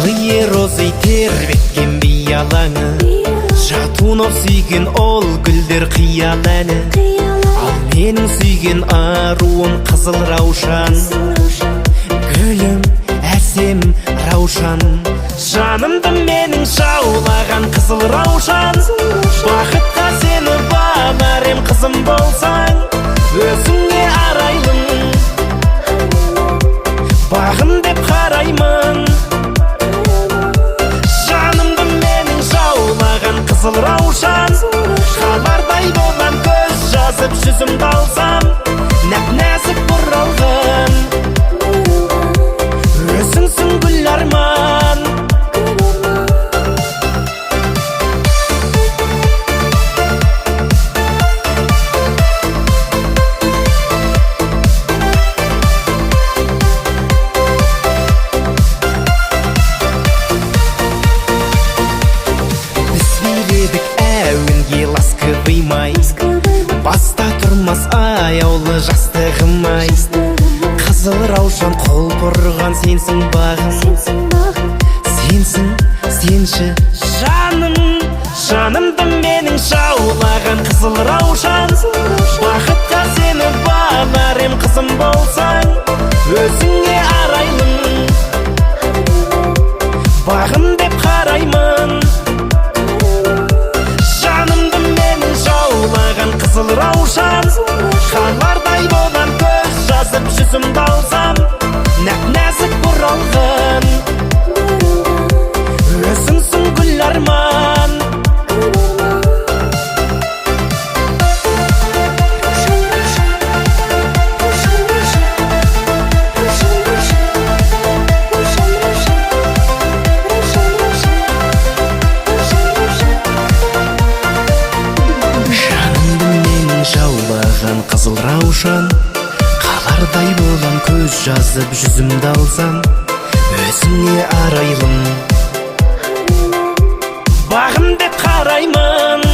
Ие розы тербеткен биялаңы, жатуын сүйген ол гүлдер қиял әні. Ал менің сүйген аруым қызыл раушан, гүлім әсем раушан. Жанымды менің жаулаған қызыл раушан, бақытқа сені бағар ем қызым болсаң, өзіңе арайлым, бағым деп қараймын. Жанымды менің жаулаған қызыл раушан, хабардай болам көз жазып жүзімді алсам, нәп-нәзік бұралғын, өзіңсің гүл арман. Ласковый май, баста тұрмас аяулы жастығым-ай. Қызыл раушан қол бұрған сенсің бағым, сенсің, сенші жаным. Жанымды менің жаулаған қызыл раушан, бақытқа сені бағар ем қызым болсаң, өзіңе арайлым, бағым деп қараймын. Қызыл раушан, хабардай болам көз жазып жүзімді алсам, нәп-нәзік бұралғын, өзіңсің гүл арман. Жаулаған қызыл раушан, қалардай болам көз жазып жүзімді алсам, өзіңе арайлым, бағым деп қараймын.